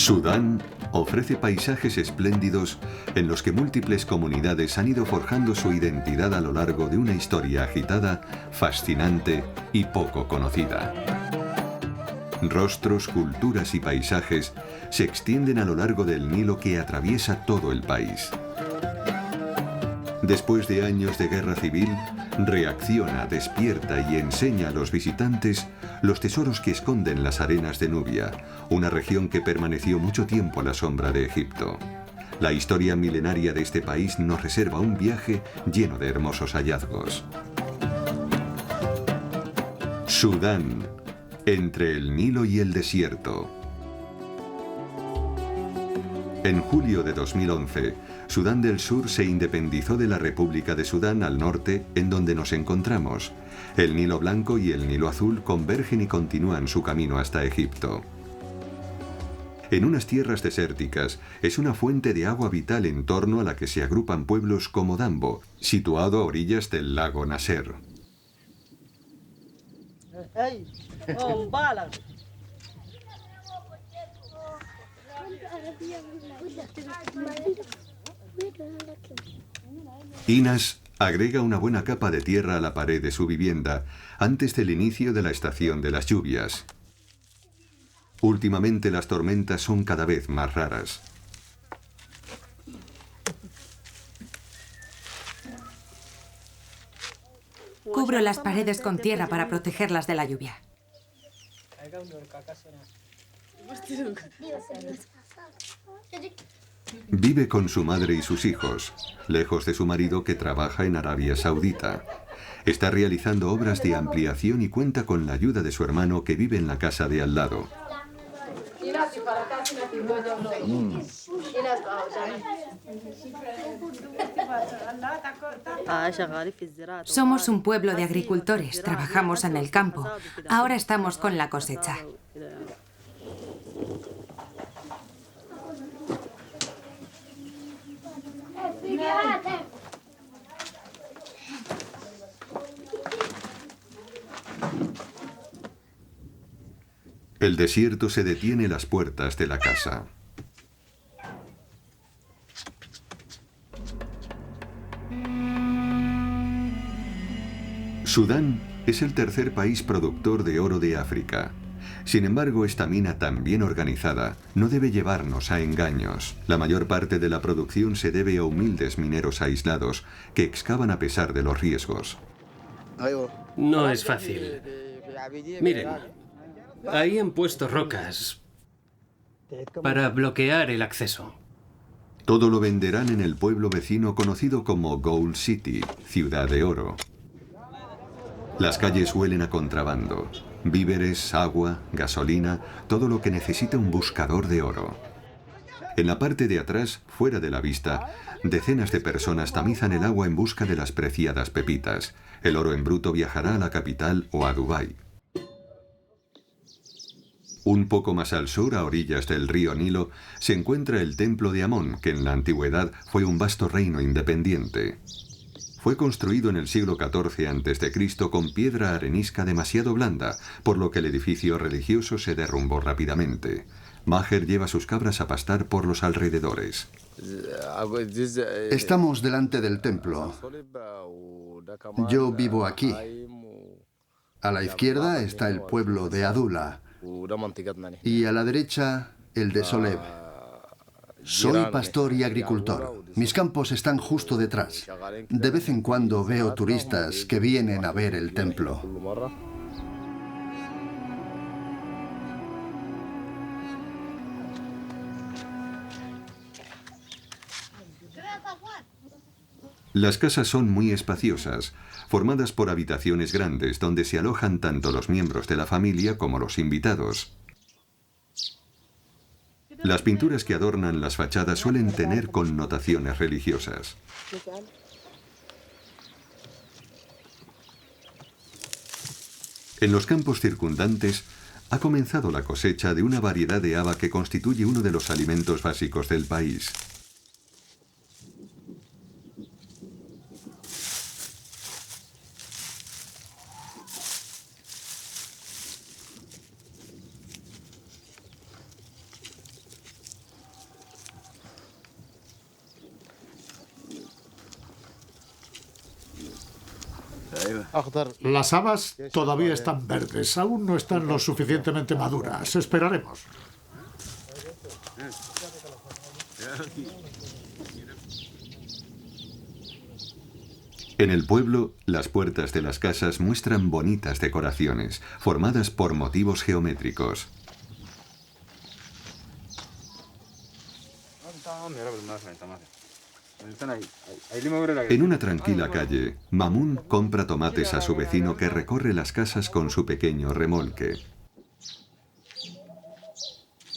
Sudán ofrece paisajes espléndidos en los que múltiples comunidades han ido forjando su identidad a lo largo de una historia agitada, fascinante y poco conocida. Rostros, culturas y paisajes se extienden a lo largo del Nilo que atraviesa todo el país. Después de años de guerra civil, reacciona, despierta y enseña a los visitantes los tesoros que esconden las arenas de Nubia, una región que permaneció mucho tiempo a la sombra de Egipto. La historia milenaria de este país nos reserva un viaje lleno de hermosos hallazgos. Sudán, entre el Nilo y el desierto. En julio de 2011, Sudán del Sur se independizó de la República de Sudán al norte, en donde nos encontramos. El Nilo Blanco y el Nilo Azul convergen y continúan su camino hasta Egipto. En unas tierras desérticas, es una fuente de agua vital en torno a la que se agrupan pueblos como Dambo, situado a orillas del lago Nasser. Inas agrega una buena capa de tierra a la pared de su vivienda antes del inicio de la estación de las lluvias. Últimamente las tormentas son cada vez más raras. Cubro las paredes con tierra para protegerlas de la lluvia. Vive con su madre y sus hijos, lejos de su marido que trabaja en Arabia Saudita. Está realizando obras de ampliación y cuenta con la ayuda de su hermano que vive en la casa de al lado. Somos un pueblo de agricultores, trabajamos en el campo. Ahora estamos con la cosecha. El desierto se detiene a las puertas de la casa. Sudán es el tercer país productor de oro de África. Sin embargo, esta mina tan bien organizada no debe llevarnos a engaños. La mayor parte de la producción se debe a humildes mineros aislados que excavan a pesar de los riesgos. No es fácil. Miren, ahí han puesto rocas para bloquear el acceso. Todo lo venderán en el pueblo vecino conocido como Gold City, Ciudad de Oro. Las calles huelen a contrabando. Víveres, agua, gasolina, todo lo que necesita un buscador de oro. En la parte de atrás, fuera de la vista, decenas de personas tamizan el agua en busca de las preciadas pepitas. El oro en bruto viajará a la capital o a Dubái. Un poco más al sur, a orillas del río Nilo, se encuentra el templo de Amón, que en la antigüedad fue un vasto reino independiente. Fue construido en el siglo XIV a.C. con piedra arenisca demasiado blanda, por lo que el edificio religioso se derrumbó rápidamente. Maher lleva sus cabras a pastar por los alrededores. Estamos delante del templo. Yo vivo aquí. A la izquierda está el pueblo de Adula y a la derecha el de Soleb. Soy pastor y agricultor. Mis campos están justo detrás. De vez en cuando veo turistas que vienen a ver el templo. Las casas son muy espaciosas, formadas por habitaciones grandes donde se alojan tanto los miembros de la familia como los invitados. Las pinturas que adornan las fachadas suelen tener connotaciones religiosas. En los campos circundantes ha comenzado la cosecha de una variedad de haba que constituye uno de los alimentos básicos del país. Las habas todavía están verdes, aún no están lo suficientemente maduras. Esperaremos. En el pueblo, las puertas de las casas muestran bonitas decoraciones, formadas por motivos geométricos. En una tranquila calle, Mamun compra tomates a su vecino que recorre las casas con su pequeño remolque.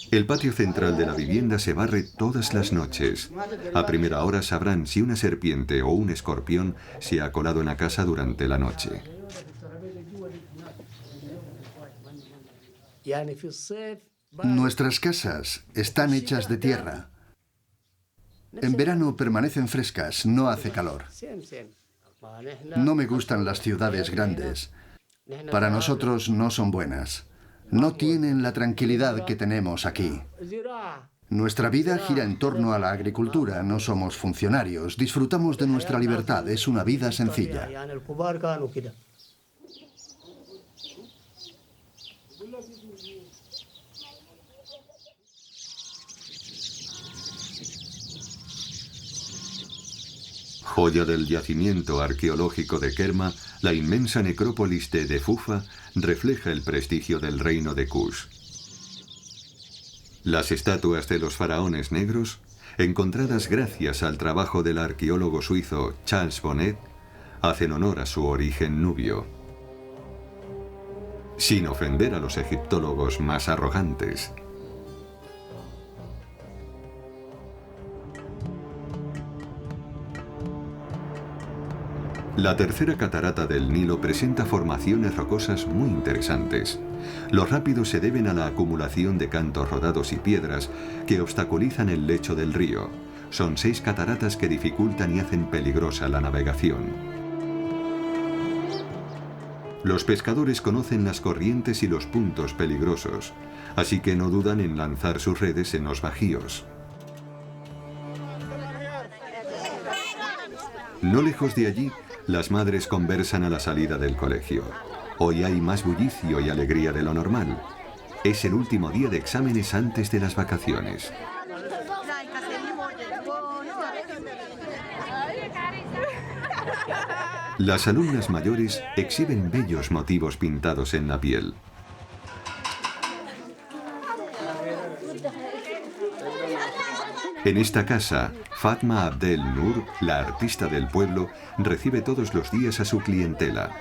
El patio central de la vivienda se barre todas las noches. A primera hora sabrán si una serpiente o un escorpión se ha colado en la casa durante la noche. Nuestras casas están hechas de tierra. En verano permanecen frescas, no hace calor. No me gustan las ciudades grandes. Para nosotros no son buenas. No tienen la tranquilidad que tenemos aquí. Nuestra vida gira en torno a la agricultura, no somos funcionarios, disfrutamos de nuestra libertad, es una vida sencilla. Joya del yacimiento arqueológico de Kerma, la inmensa necrópolis de Defufa refleja el prestigio del reino de Kush. Las estatuas de los faraones negros, encontradas gracias al trabajo del arqueólogo suizo Charles Bonnet, hacen honor a su origen nubio. Sin ofender a los egiptólogos más arrogantes. La tercera catarata del Nilo presenta formaciones rocosas muy interesantes. Los rápidos se deben a la acumulación de cantos rodados y piedras que obstaculizan el lecho del río. Son 6 cataratas que dificultan y hacen peligrosa la navegación. Los pescadores conocen las corrientes y los puntos peligrosos, así que no dudan en lanzar sus redes en los bajíos. No lejos de allí, las madres conversan a la salida del colegio. Hoy hay más bullicio y alegría de lo normal. Es el último día de exámenes antes de las vacaciones. Las alumnas mayores exhiben bellos motivos pintados en la piel. En esta casa, Fatma Abdel Nur, la artista del pueblo, recibe todos los días a su clientela.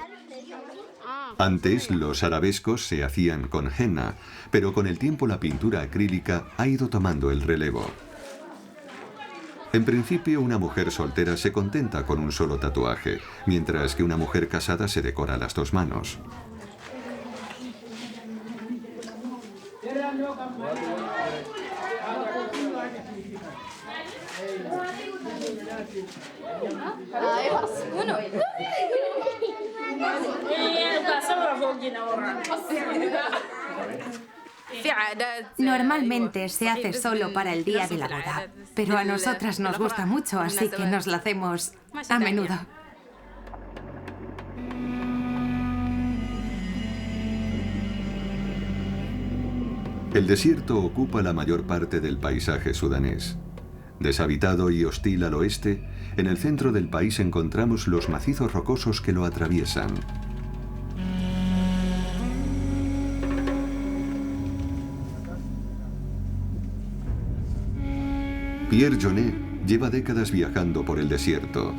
Antes, los arabescos se hacían con henna, pero con el tiempo la pintura acrílica ha ido tomando el relevo. En principio, una mujer soltera se contenta con un solo tatuaje, mientras que una mujer casada se decora las 2 manos. Normalmente se hace solo para el día de la boda, pero a nosotras nos gusta mucho, así que nos la hacemos a menudo. El desierto ocupa la mayor parte del paisaje sudanés. Deshabitado y hostil al oeste, en el centro del país encontramos los macizos rocosos que lo atraviesan. Pierre Jonet lleva décadas viajando por el desierto.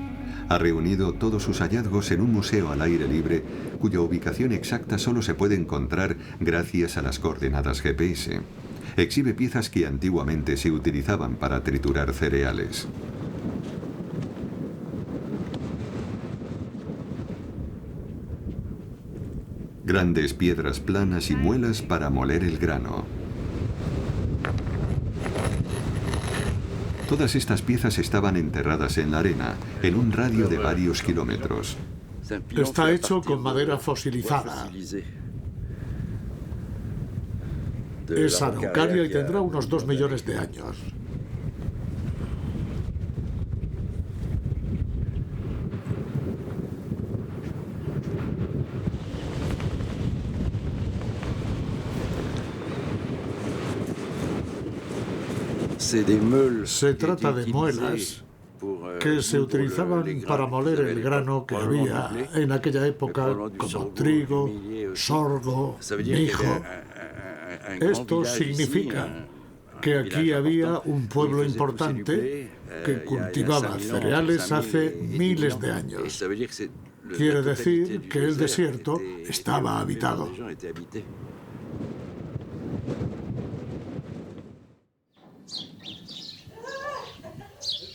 Ha reunido todos sus hallazgos en un museo al aire libre, cuya ubicación exacta solo se puede encontrar gracias a las coordenadas GPS. Exhibe piezas que antiguamente se utilizaban para triturar cereales. Grandes piedras planas y muelas para moler el grano. Todas estas piezas estaban enterradas en la arena, en un radio de varios kilómetros. Está hecho con madera fosilizada. Es araucaria y tendrá unos 2 millones de años. Se trata de muelas que se utilizaban para moler el grano que había en aquella época, como trigo, sorgo, mijo. Esto significa que aquí había un pueblo importante que cultivaba cereales hace miles de años. Quiere decir que el desierto estaba habitado.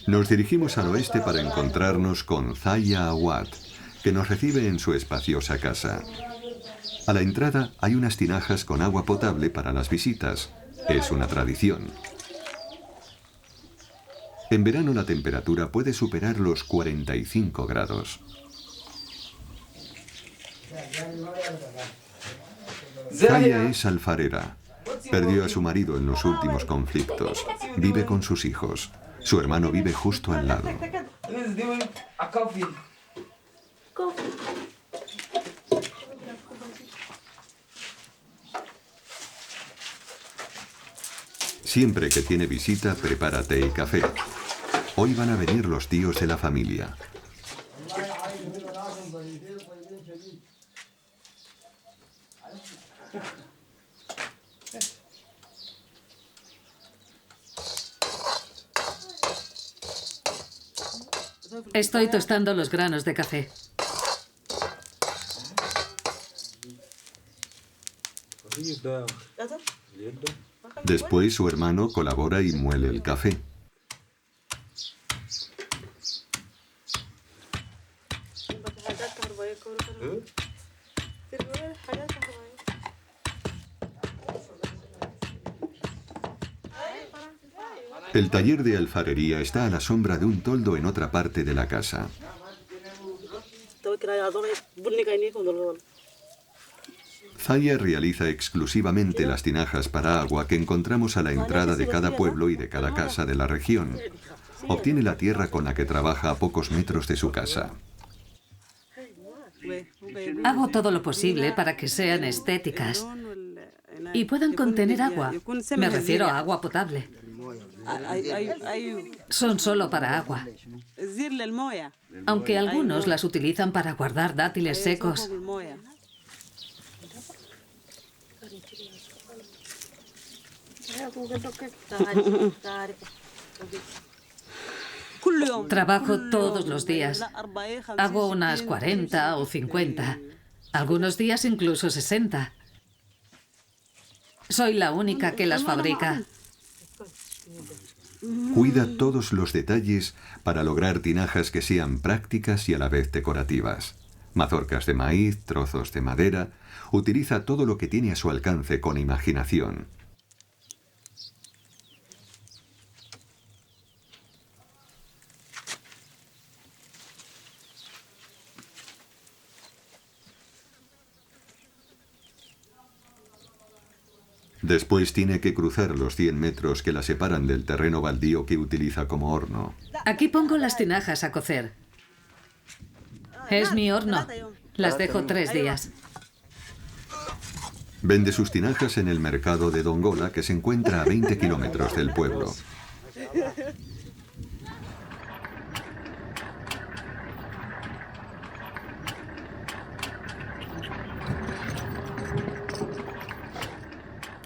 Nos dirigimos al oeste para encontrarnos con Zaya Awad, que nos recibe en su espaciosa casa. A la entrada hay unas tinajas con agua potable para las visitas. Es una tradición. En verano la temperatura puede superar los 45 grados. Zaya es alfarera. Perdió a su marido en los últimos conflictos. Vive con sus hijos. Su hermano vive justo al lado. Siempre que tiene visita, prepara té y café. Hoy van a venir los tíos de la familia. Estoy tostando los granos de café. Después su hermano colabora y muele el café. El taller de alfarería está a la sombra de un toldo en otra parte de la casa. Zaya realiza exclusivamente las tinajas para agua que encontramos a la entrada de cada pueblo y de cada casa de la región. Obtiene la tierra con la que trabaja a pocos metros de su casa. Hago todo lo posible para que sean estéticas y puedan contener agua. Me refiero a agua potable. Son solo para agua. Aunque algunos las utilizan para guardar dátiles secos. Trabajo todos los días. Hago unas 40 o 50. Algunos días incluso 60. Soy la única que las fabrica. Cuida todos los detalles para lograr tinajas que sean prácticas y a la vez decorativas. Mazorcas de maíz, trozos de madera. Utiliza todo lo que tiene a su alcance con imaginación. Después tiene que cruzar los 100 metros que la separan del terreno baldío que utiliza como horno. Aquí pongo las tinajas a cocer. Es mi horno. Las dejo 3 días. Vende sus tinajas en el mercado de Dongola, que se encuentra a 20 kilómetros del pueblo.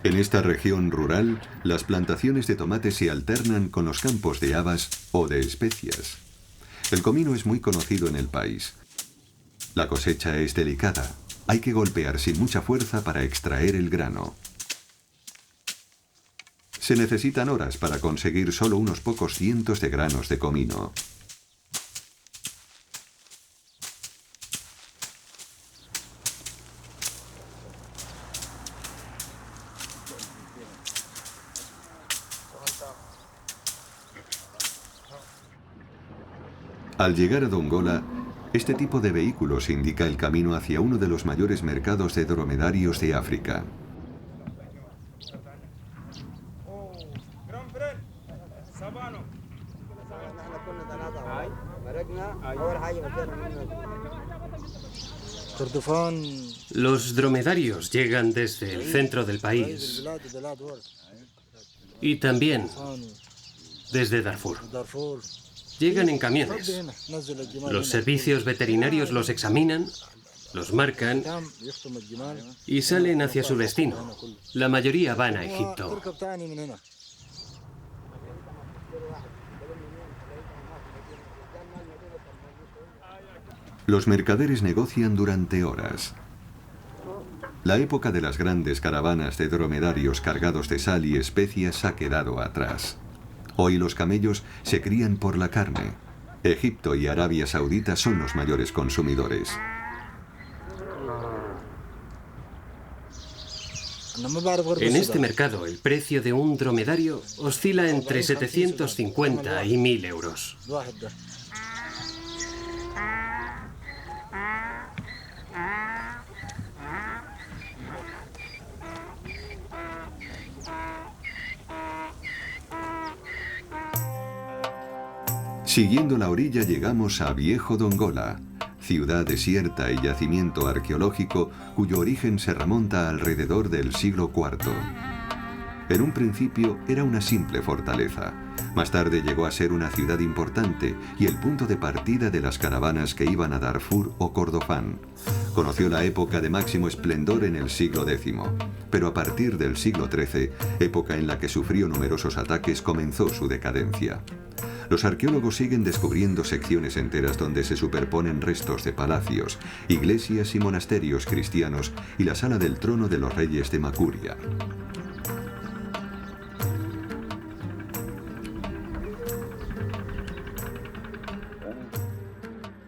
En esta región rural, las plantaciones de tomate se alternan con los campos de habas o de especias. El comino es muy conocido en el país. La cosecha es delicada. Hay que golpear sin mucha fuerza para extraer el grano. Se necesitan horas para conseguir solo unos pocos cientos de granos de comino. Al llegar a Dongola, este tipo de vehículos indica el camino hacia uno de los mayores mercados de dromedarios de África. Los dromedarios llegan desde el centro del país y también desde Darfur. Llegan en camiones. Los servicios veterinarios los examinan, los marcan y salen hacia su destino. La mayoría van a Egipto. Los mercaderes negocian durante horas. La época de las grandes caravanas de dromedarios cargados de sal y especias ha quedado atrás. Hoy los camellos se crían por la carne. Egipto y Arabia Saudita son los mayores consumidores. En este mercado, el precio de un dromedario oscila entre 750 y 1000 euros. Siguiendo la orilla llegamos a Viejo Dongola, ciudad desierta y yacimiento arqueológico cuyo origen se remonta alrededor del siglo IV. En un principio era una simple fortaleza. Más tarde llegó a ser una ciudad importante y el punto de partida de las caravanas que iban a Darfur o Kordofán. Conoció la época de máximo esplendor en el siglo X, pero a partir del siglo XIII, época en la que sufrió numerosos ataques, comenzó su decadencia. Los arqueólogos siguen descubriendo secciones enteras donde se superponen restos de palacios, iglesias y monasterios cristianos y la sala del trono de los reyes de Makuria.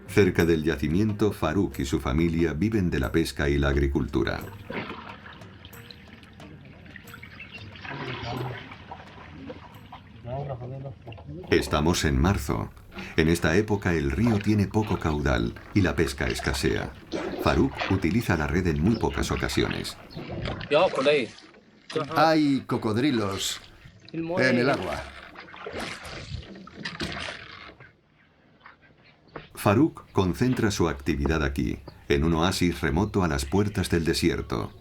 Cerca del yacimiento, Farouk y su familia viven de la pesca y la agricultura. Estamos en marzo. En esta época el río tiene poco caudal y la pesca escasea. Farouk utiliza la red en muy pocas ocasiones. Hay cocodrilos en el agua. Farouk concentra su actividad aquí, en un oasis remoto a las puertas del desierto.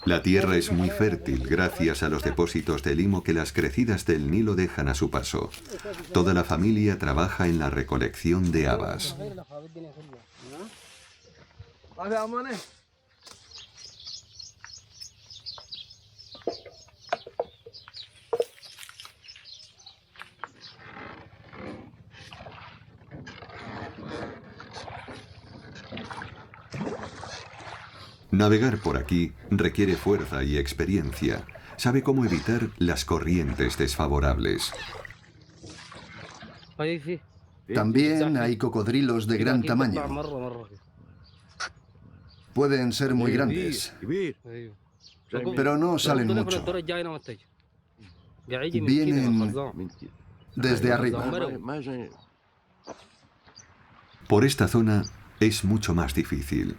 La tierra es muy fértil gracias a los depósitos de limo que las crecidas del Nilo dejan a su paso. Toda la familia trabaja en la recolección de habas. Navegar por aquí requiere fuerza y experiencia. Sabe cómo evitar las corrientes desfavorables. También hay cocodrilos de gran tamaño. Pueden ser muy grandes, pero no salen mucho. Vienen desde arriba. Por esta zona es mucho más difícil.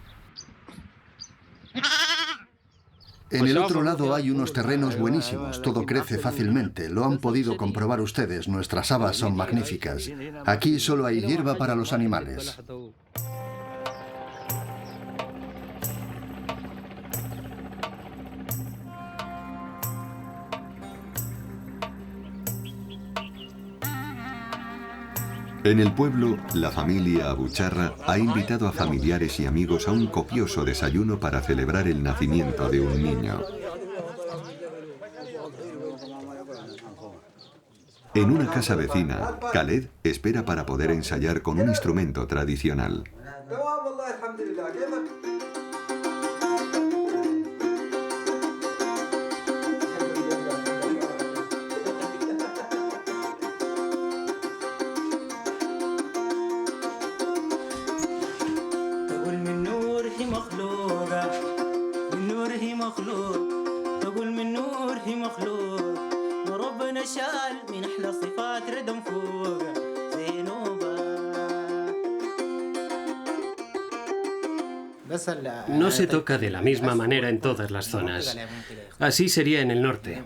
En el otro lado hay unos terrenos buenísimos, todo crece fácilmente, lo han podido comprobar ustedes, nuestras habas son magníficas. Aquí solo hay hierba para los animales. En el pueblo, la familia Abucharra ha invitado a familiares y amigos a un copioso desayuno para celebrar el nacimiento de un niño. En una casa vecina, Khaled espera para poder ensayar con un instrumento tradicional. No se toca de la misma manera en todas las zonas. Así sería en el norte.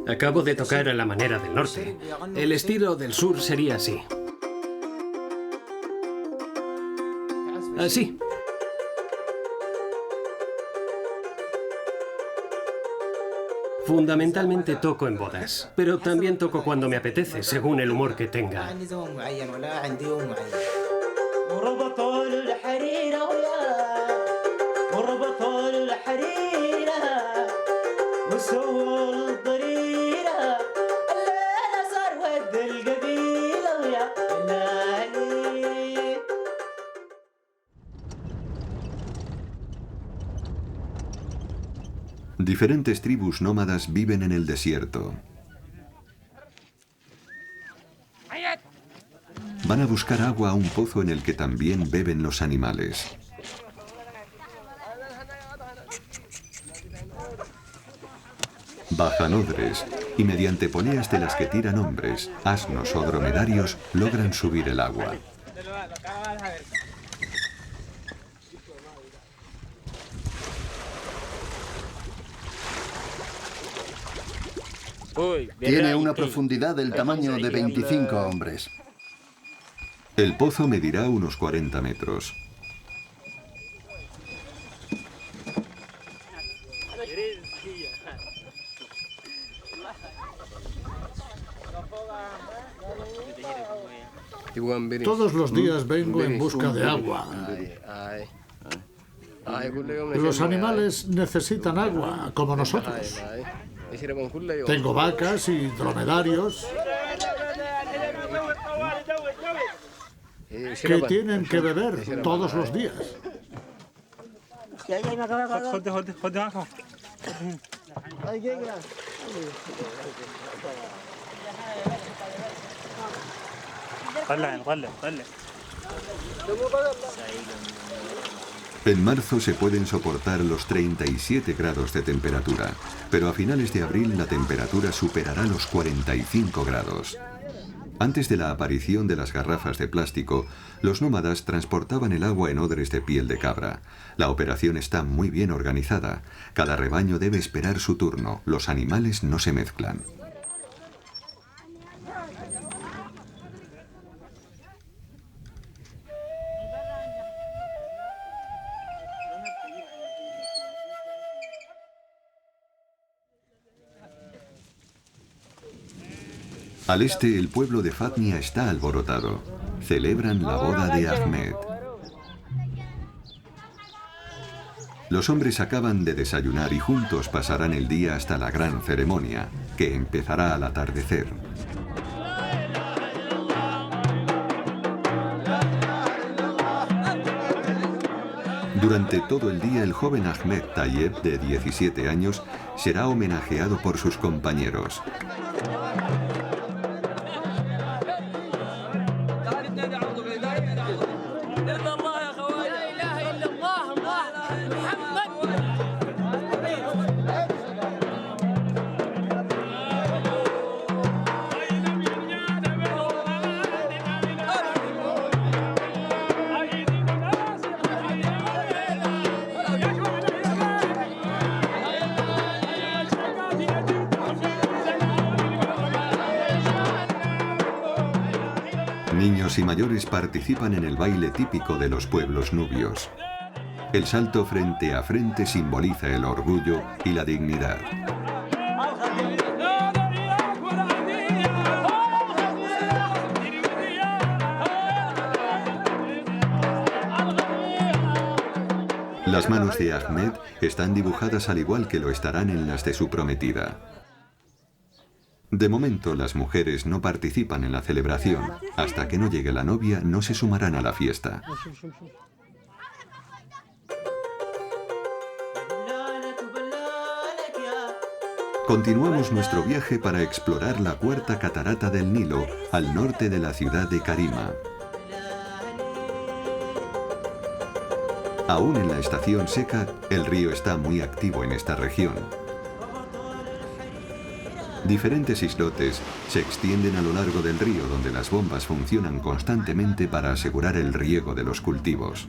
Acabo de tocar a la manera del norte. El estilo del sur sería así. Así. Fundamentalmente toco en bodas, pero también toco cuando me apetece, según el humor que tenga. Diferentes tribus nómadas viven en el desierto. Van a buscar agua a un pozo en el que también beben los animales. Bajan odres y mediante poleas de las que tiran hombres, asnos o dromedarios logran subir el agua. Tiene una profundidad del tamaño de 25 hombres. El pozo medirá unos 40 metros. Todos los días vengo en busca de agua. Los animales necesitan agua, como nosotros. Tengo vacas y dromedarios que tienen que beber todos los días. En marzo se pueden soportar los 37 grados de temperatura, pero a finales de abril la temperatura superará los 45 grados. Antes de la aparición de las garrafas de plástico, los nómadas transportaban el agua en odres de piel de cabra. La operación está muy bien organizada. Cada rebaño debe esperar su turno. Los animales no se mezclan. Al este, el pueblo de Fatnia está alborotado. Celebran la boda de Ahmed. Los hombres acaban de desayunar y juntos pasarán el día hasta la gran ceremonia, que empezará al atardecer. Durante todo el día, el joven Ahmed Tayeb, de 17 años, será homenajeado por sus compañeros. Niños y mayores participan en el baile típico de los pueblos nubios. El salto frente a frente simboliza el orgullo y la dignidad. Las manos de Ahmed están dibujadas al igual que lo estarán en las de su prometida. De momento, las mujeres no participan en la celebración. Hasta que no llegue la novia, no se sumarán a la fiesta. Continuamos nuestro viaje para explorar la cuarta catarata del Nilo, al norte de la ciudad de Karima. Aún en la estación seca, el río está muy activo en esta región. Diferentes islotes se extienden a lo largo del río, donde las bombas funcionan constantemente para asegurar el riego de los cultivos.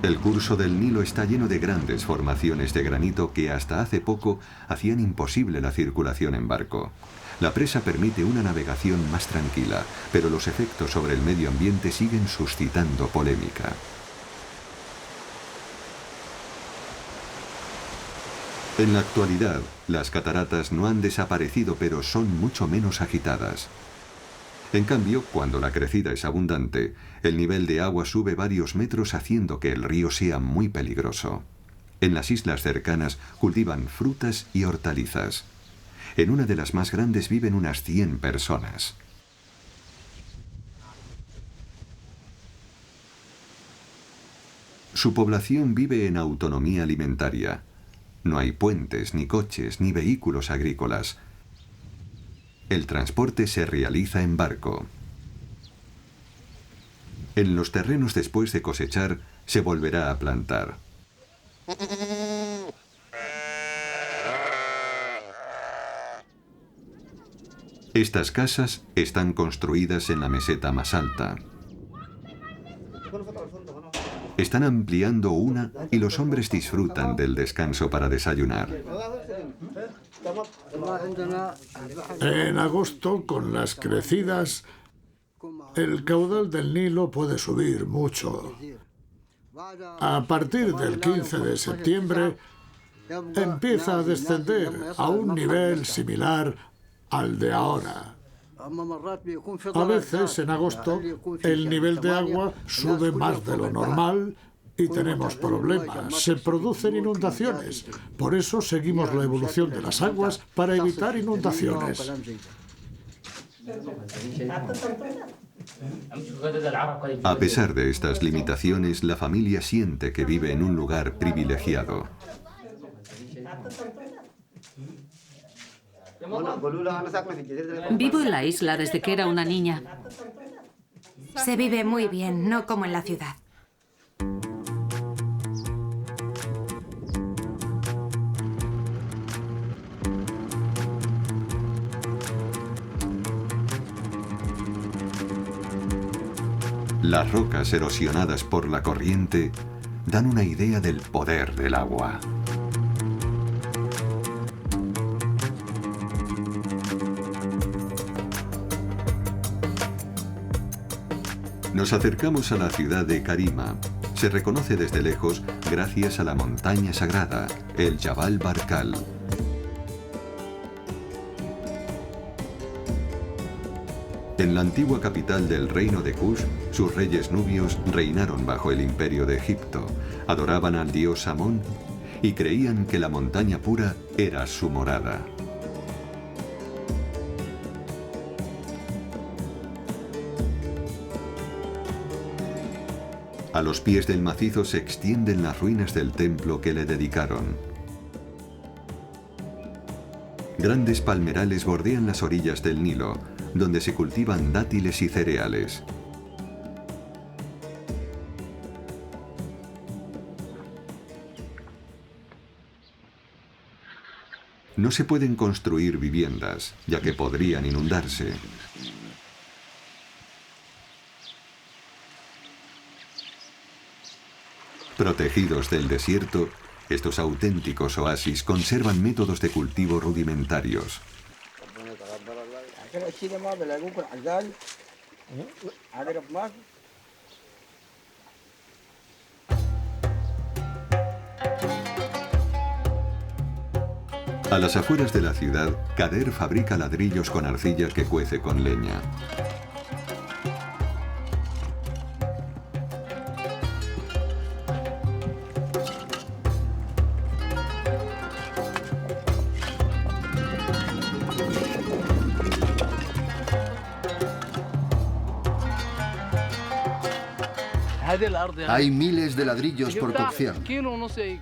El curso del Nilo está lleno de grandes formaciones de granito que hasta hace poco hacían imposible la circulación en barco. La presa permite una navegación más tranquila, pero los efectos sobre el medio ambiente siguen suscitando polémica. En la actualidad, las cataratas no han desaparecido, pero son mucho menos agitadas. En cambio, cuando la crecida es abundante, el nivel de agua sube varios metros haciendo que el río sea muy peligroso. En las islas cercanas cultivan frutas y hortalizas. En una de las más grandes viven unas 100 personas. Su población vive en autonomía alimentaria. No hay puentes, ni coches, ni vehículos agrícolas. El transporte se realiza en barco. En los terrenos después de cosechar, se volverá a plantar. Estas casas están construidas en la meseta más alta. Están ampliando una y los hombres disfrutan del descanso para desayunar. En agosto, con las crecidas, el caudal del Nilo puede subir mucho. A partir del 15 de septiembre, empieza a descender a un nivel similar al de ahora. A veces, en agosto, el nivel de agua sube más de lo normal y tenemos problemas. Se producen inundaciones. Por eso seguimos la evolución de las aguas para evitar inundaciones. A pesar de estas limitaciones, la familia siente que vive en un lugar privilegiado. Vivo en la isla desde que era una niña. Se vive muy bien, no como en la ciudad. Las rocas erosionadas por la corriente dan una idea del poder del agua. Nos acercamos a la ciudad de Karima. Se reconoce desde lejos gracias a la montaña sagrada, el Jabal Barkal. En la antigua capital del reino de Kush, sus reyes nubios reinaron bajo el imperio de Egipto, adoraban al dios Amón y creían que la montaña pura era su morada. A los pies del macizo se extienden las ruinas del templo que le dedicaron. Grandes palmerales bordean las orillas del Nilo, donde se cultivan dátiles y cereales. No se pueden construir viviendas, ya que podrían inundarse. Protegidos del desierto, estos auténticos oasis conservan métodos de cultivo rudimentarios. A las afueras de la ciudad, Kader fabrica ladrillos con arcilla que cuece con leña. Hay miles de ladrillos por cocción.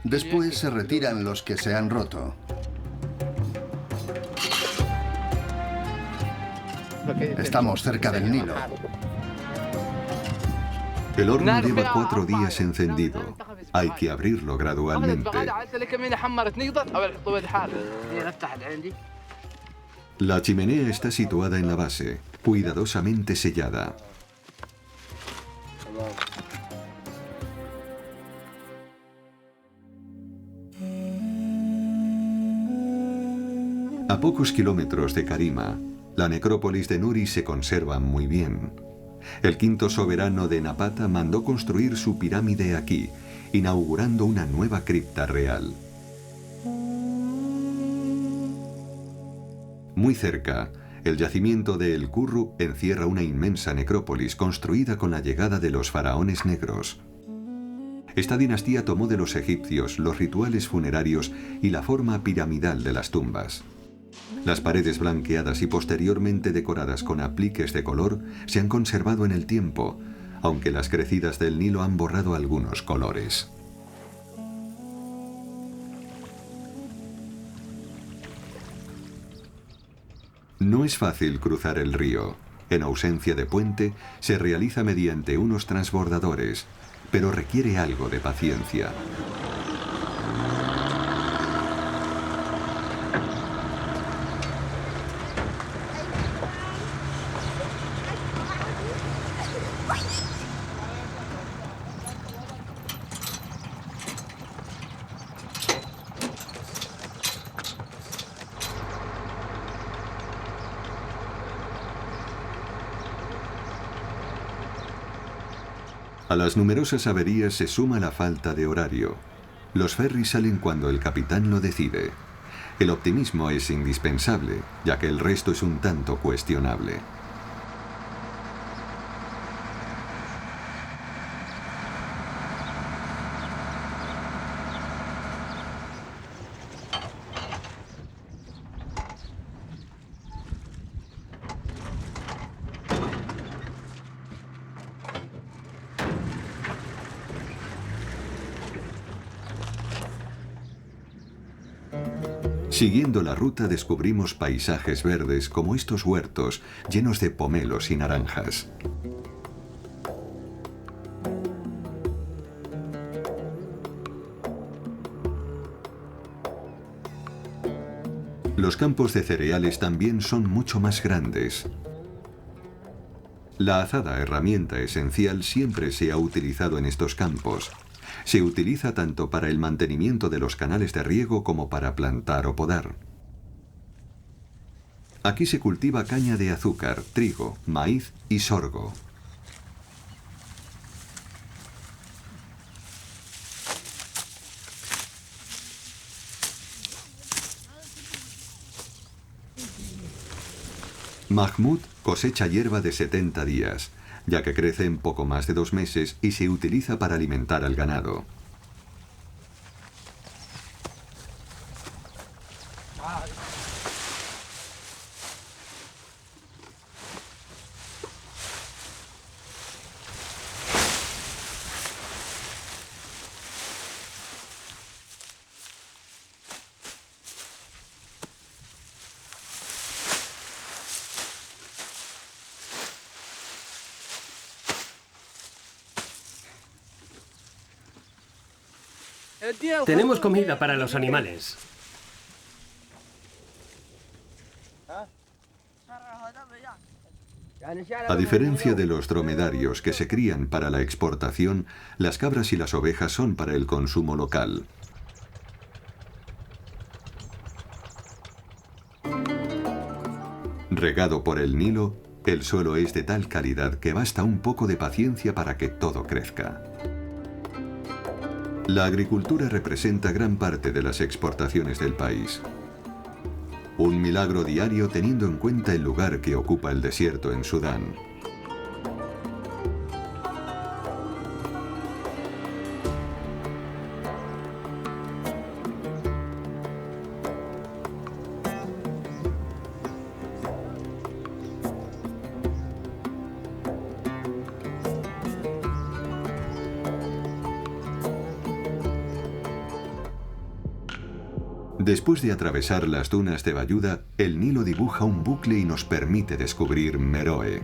Después se retiran los que se han roto. Estamos cerca del Nilo. El horno lleva 4 días encendido. Hay que abrirlo gradualmente. La chimenea está situada en la base, cuidadosamente sellada. A pocos kilómetros de Karima, la necrópolis de Nuri se conserva muy bien. El quinto soberano de Napata mandó construir su pirámide aquí, inaugurando una nueva cripta real. Muy cerca, el yacimiento de El Curru encierra una inmensa necrópolis construida con la llegada de los faraones negros. Esta dinastía tomó de los egipcios los rituales funerarios y la forma piramidal de las tumbas. Las paredes blanqueadas y posteriormente decoradas con apliques de color se han conservado en el tiempo, aunque las crecidas del Nilo han borrado algunos colores. No es fácil cruzar el río. En ausencia de puente, se realiza mediante unos transbordadores, pero requiere algo de paciencia. A las numerosas averías se suma la falta de horario. Los ferries salen cuando el capitán lo decide. El optimismo es indispensable, ya que el resto es un tanto cuestionable. Siguiendo la ruta descubrimos paisajes verdes como estos huertos llenos de pomelos y naranjas. Los campos de cereales también son mucho más grandes. La azada, herramienta esencial, siempre se ha utilizado en estos campos. Se utiliza tanto para el mantenimiento de los canales de riego como para plantar o podar. Aquí se cultiva caña de azúcar, trigo, maíz y sorgo. Mahmoud cosecha hierba de 70 días, ya que crece en poco más de 2 meses y se utiliza para alimentar al ganado. Tenemos comida para los animales. A diferencia de los dromedarios que se crían para la exportación, las cabras y las ovejas son para el consumo local. Regado por el Nilo, el suelo es de tal calidad que basta un poco de paciencia para que todo crezca. La agricultura representa gran parte de las exportaciones del país. Un milagro diario teniendo en cuenta el lugar que ocupa el desierto en Sudán. Después de atravesar las dunas de Bayuda, el Nilo dibuja un bucle y nos permite descubrir Meroe.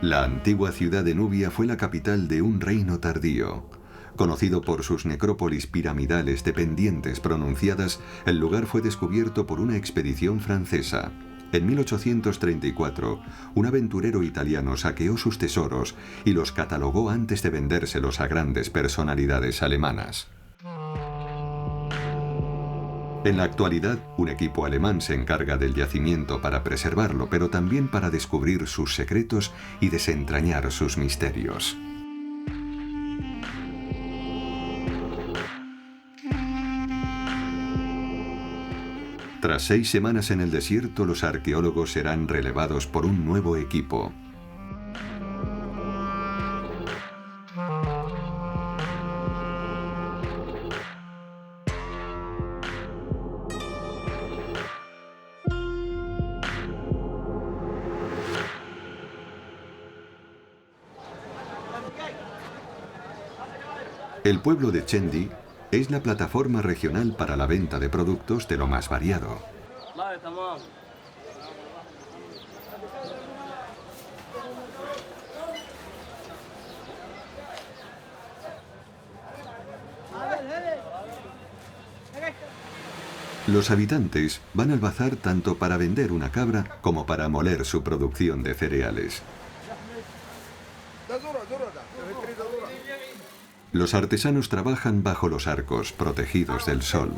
La antigua ciudad de Nubia fue la capital de un reino tardío. Conocido por sus necrópolis piramidales de pendientes pronunciadas, el lugar fue descubierto por una expedición francesa. En 1834, un aventurero italiano saqueó sus tesoros y los catalogó antes de vendérselos a grandes personalidades alemanas. En la actualidad, un equipo alemán se encarga del yacimiento para preservarlo, pero también para descubrir sus secretos y desentrañar sus misterios. Tras 6 semanas en el desierto, los arqueólogos serán relevados por un nuevo equipo. El pueblo de Chendi es la plataforma regional para la venta de productos de lo más variado. Los habitantes van al bazar tanto para vender una cabra como para moler su producción de cereales. Los artesanos trabajan bajo los arcos, protegidos del sol.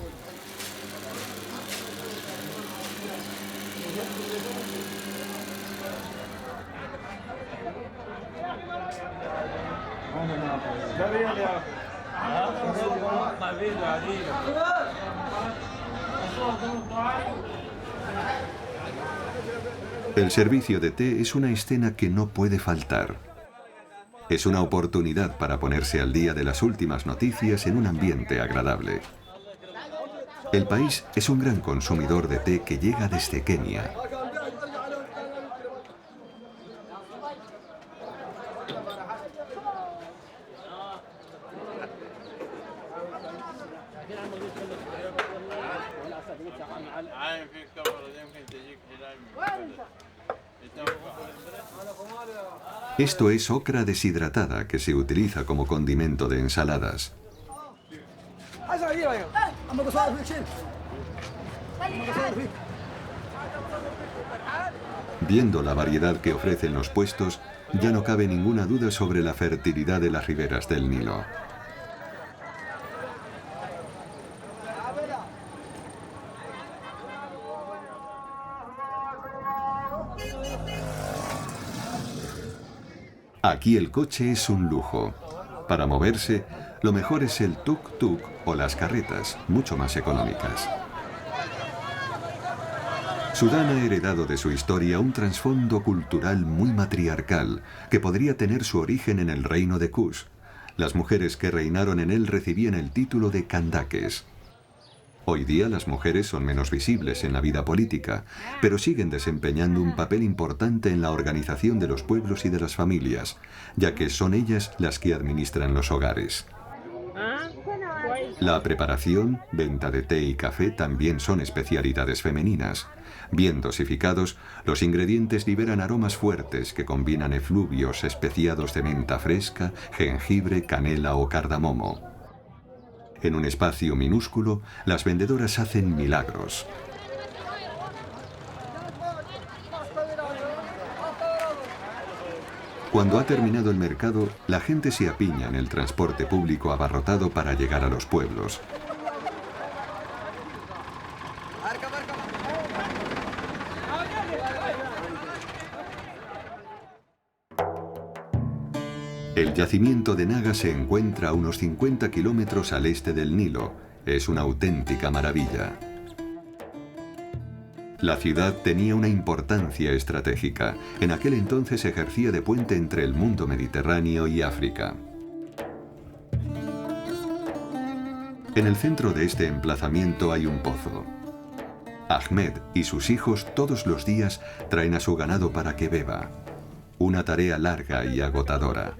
El servicio de té es una escena que no puede faltar. Es una oportunidad para ponerse al día de las últimas noticias en un ambiente agradable. El país es un gran consumidor de té que llega desde Kenia. Esto es ocra deshidratada que se utiliza como condimento de ensaladas. Viendo la variedad que ofrecen los puestos, ya no cabe ninguna duda sobre la fertilidad de las riberas del Nilo. Aquí el coche es un lujo. Para moverse, lo mejor es el tuk-tuk o las carretas, mucho más económicas. Sudán ha heredado de su historia un trasfondo cultural muy matriarcal, que podría tener su origen en el reino de Kush. Las mujeres que reinaron en él recibían el título de candaques. Hoy día las mujeres son menos visibles en la vida política, pero siguen desempeñando un papel importante en la organización de los pueblos y de las familias, ya que son ellas las que administran los hogares. La preparación, venta de té y café también son especialidades femeninas. Bien dosificados, los ingredientes liberan aromas fuertes que combinan efluvios especiados de menta fresca, jengibre, canela o cardamomo. En un espacio minúsculo, las vendedoras hacen milagros. Cuando ha terminado el mercado, la gente se apiña en el transporte público abarrotado para llegar a los pueblos. El yacimiento de Naga se encuentra a unos 50 kilómetros al este del Nilo. Es una auténtica maravilla. La ciudad tenía una importancia estratégica. En aquel entonces ejercía de puente entre el mundo mediterráneo y África. En el centro de este emplazamiento hay un pozo. Ahmed y sus hijos todos los días traen a su ganado para que beba. Una tarea larga y agotadora.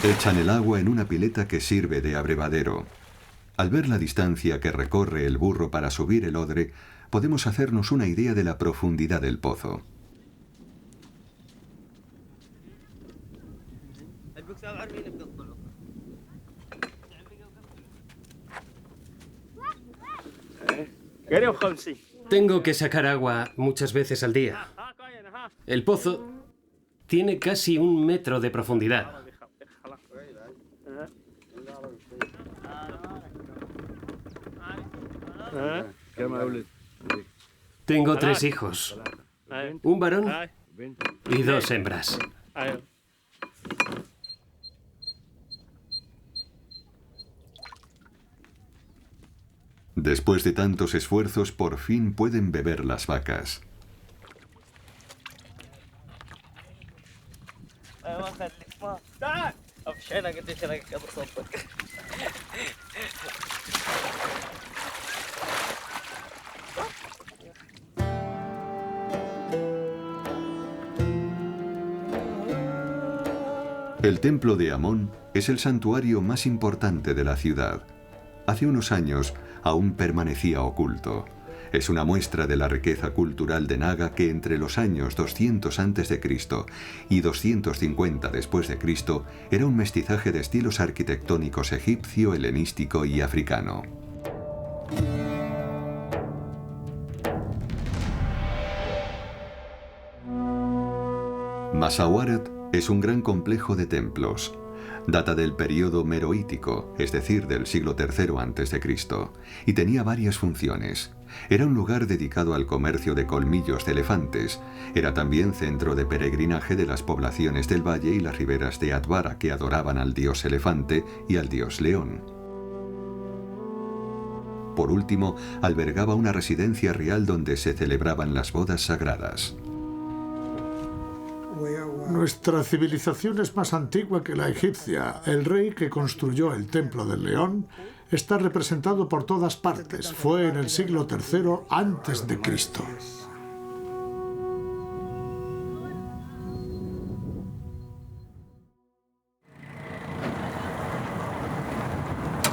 Echan el agua en una pileta que sirve de abrevadero. Al ver la distancia que recorre el burro para subir el odre, podemos hacernos una idea de la profundidad del pozo. Tengo que sacar agua muchas veces al día. El pozo tiene casi 1 metro de profundidad. Tengo 3 hijos, un varón y 2 hembras. Después de tantos esfuerzos, por fin pueden beber las vacas. El templo de Amón es el santuario más importante de la ciudad. Hace unos años aún permanecía oculto. Es una muestra de la riqueza cultural de Naga que entre los años 200 a.C. y 250 después de Cristo era un mestizaje de estilos arquitectónicos egipcio, helenístico y africano. Massawarat es un gran complejo de templos. Data del período meroítico, es decir, del siglo III a.C., y tenía varias funciones. Era un lugar dedicado al comercio de colmillos de elefantes. Era también centro de peregrinaje de las poblaciones del valle y las riberas de Atbara que adoraban al dios elefante y al dios león. Por último, albergaba una residencia real donde se celebraban las bodas sagradas. Nuestra civilización es más antigua que la egipcia. El rey que construyó el Templo del León está representado por todas partes. Fue en el siglo III antes de Cristo.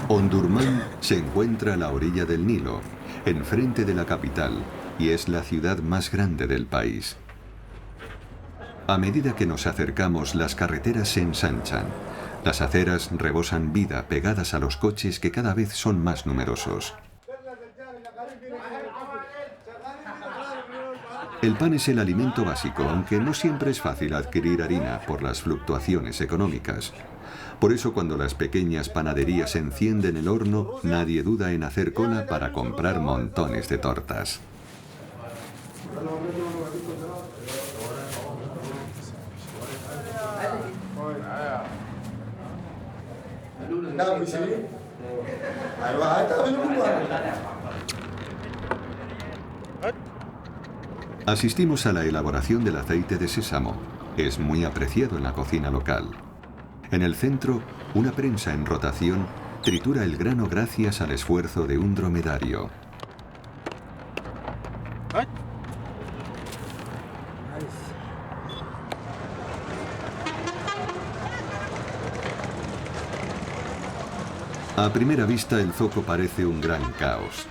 Omdurmán se encuentra a la orilla del Nilo, enfrente de la capital, y es la ciudad más grande del país. A medida que nos acercamos, las carreteras se ensanchan. Las aceras rebosan vida pegadas a los coches que cada vez son más numerosos. El pan es el alimento básico, aunque no siempre es fácil adquirir harina por las fluctuaciones económicas. Por eso, cuando las pequeñas panaderías encienden el horno, nadie duda en hacer cola para comprar montones de tortas. Asistimos a la elaboración del aceite de sésamo. Es muy apreciado en la cocina local. En el centro, una prensa en rotación tritura el grano gracias al esfuerzo de un dromedario. A primera vista, el zoco parece un gran caos.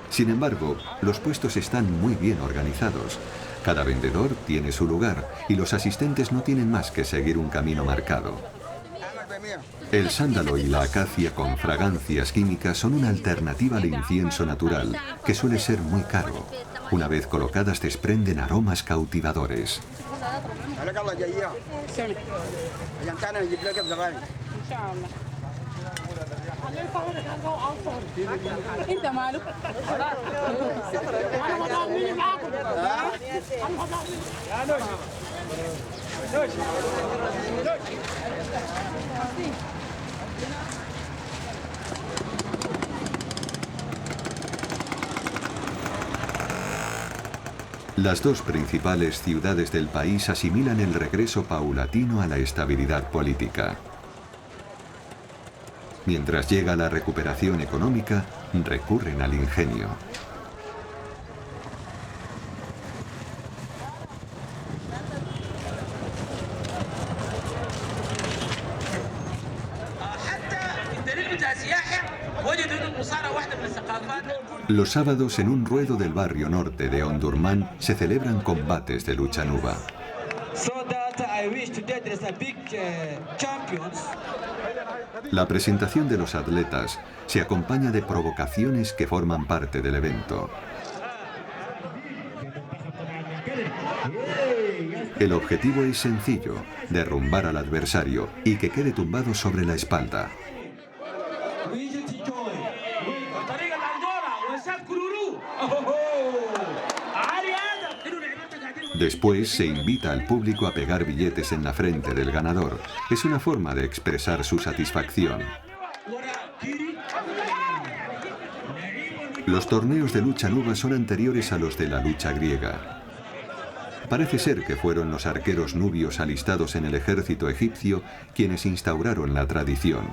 Sin embargo, los puestos están muy bien organizados. Cada vendedor tiene su lugar y los asistentes no tienen más que seguir un camino marcado. El sándalo y la acacia con fragancias químicas son una alternativa al incienso natural, que suele ser muy caro. Una vez colocadas desprenden aromas cautivadores. Las dos principales ciudades del país asimilan el regreso paulatino a la estabilidad política. Mientras llega la recuperación económica, recurren al ingenio. Los sábados en un ruedo del barrio norte de Omdurmán se celebran combates de lucha nuba. La presentación de los atletas se acompaña de provocaciones que forman parte del evento. El objetivo es sencillo, derrumbar al adversario y que quede tumbado sobre la espalda. Después se invita al público a pegar billetes en la frente del ganador. Es una forma de expresar su satisfacción. Los torneos de lucha nuba son anteriores a los de la lucha griega. Parece ser que fueron los arqueros nubios alistados en el ejército egipcio quienes instauraron la tradición.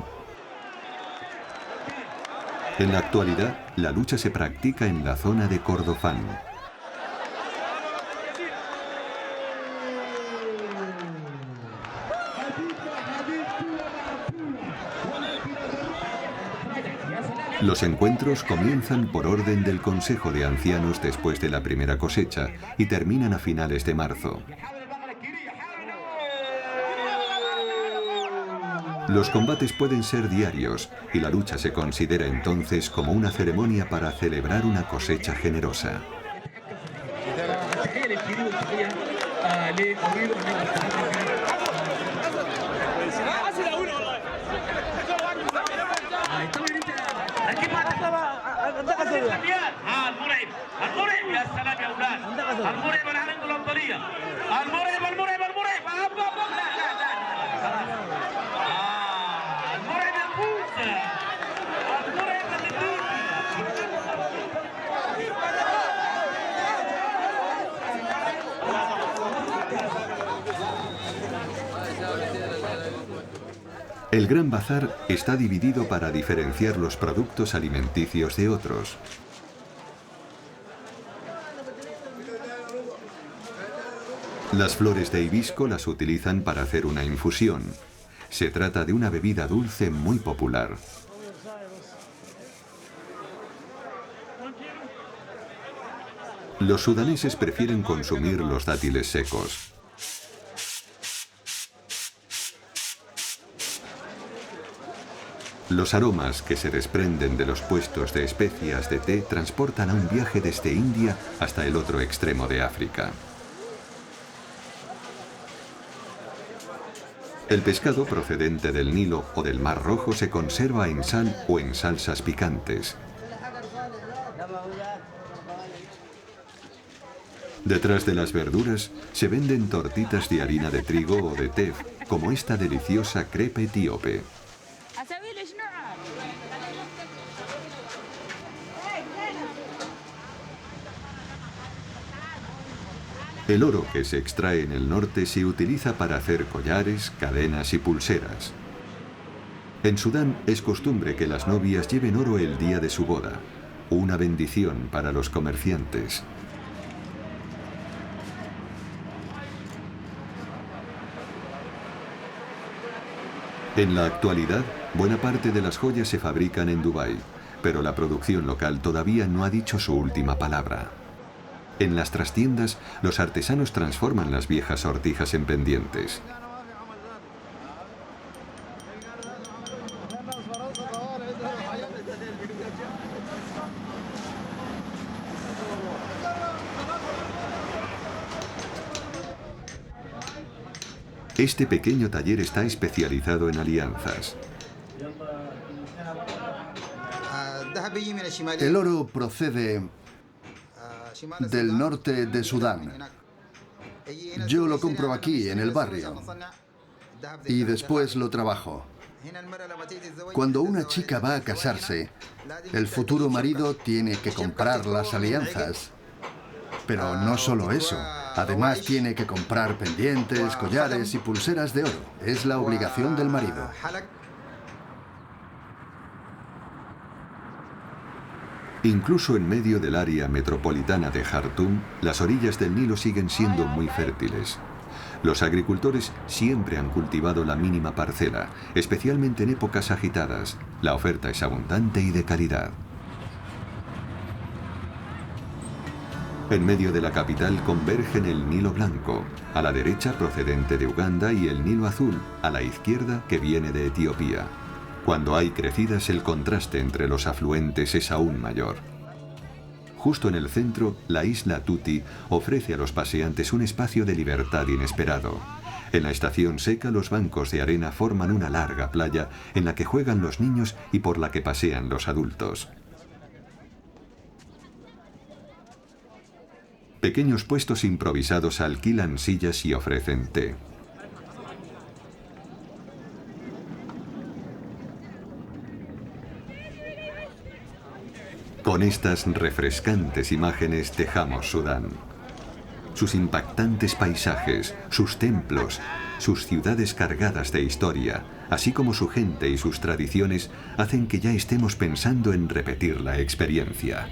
En la actualidad, la lucha se practica en la zona de Kordofán. Los encuentros comienzan por orden del Consejo de Ancianos después de la primera cosecha y terminan a finales de marzo. Los combates pueden ser diarios y la lucha se considera entonces como una ceremonia para celebrar una cosecha generosa. El Gran Bazar está dividido para diferenciar los productos alimenticios de otros. Las flores de hibisco las utilizan para hacer una infusión. Se trata de una bebida dulce muy popular. Los sudaneses prefieren consumir los dátiles secos. Los aromas que se desprenden de los puestos de especias de té transportan a un viaje desde India hasta el otro extremo de África. El pescado procedente del Nilo o del Mar Rojo se conserva en sal o en salsas picantes. Detrás de las verduras se venden tortitas de harina de trigo o de tef, como esta deliciosa crepe etíope. El oro que se extrae en el norte se utiliza para hacer collares, cadenas y pulseras. En Sudán es costumbre que las novias lleven oro el día de su boda, una bendición para los comerciantes. En la actualidad, buena parte de las joyas se fabrican en Dubái, pero la producción local todavía no ha dicho su última palabra. En las trastiendas, los artesanos transforman las viejas sortijas en pendientes. Este pequeño taller está especializado en alianzas. El oro procede del norte de Sudán. Yo lo compro aquí, en el barrio, y después lo trabajo. Cuando una chica va a casarse, el futuro marido tiene que comprar las alianzas. Pero no solo eso, además tiene que comprar pendientes, collares y pulseras de oro. Es la obligación del marido. Incluso en medio del área metropolitana de Jartum, las orillas del Nilo siguen siendo muy fértiles. Los agricultores siempre han cultivado la mínima parcela, especialmente en épocas agitadas. La oferta es abundante y de calidad. En medio de la capital convergen el Nilo Blanco, a la derecha procedente de Uganda, y el Nilo Azul, a la izquierda, que viene de Etiopía. Cuando hay crecidas, el contraste entre los afluentes es aún mayor. Justo en el centro, la isla Tuti ofrece a los paseantes un espacio de libertad inesperado. En la estación seca, los bancos de arena forman una larga playa en la que juegan los niños y por la que pasean los adultos. Pequeños puestos improvisados alquilan sillas y ofrecen té. Con estas refrescantes imágenes dejamos Sudán. Sus impactantes paisajes, sus templos, sus ciudades cargadas de historia, así como su gente y sus tradiciones, hacen que ya estemos pensando en repetir la experiencia.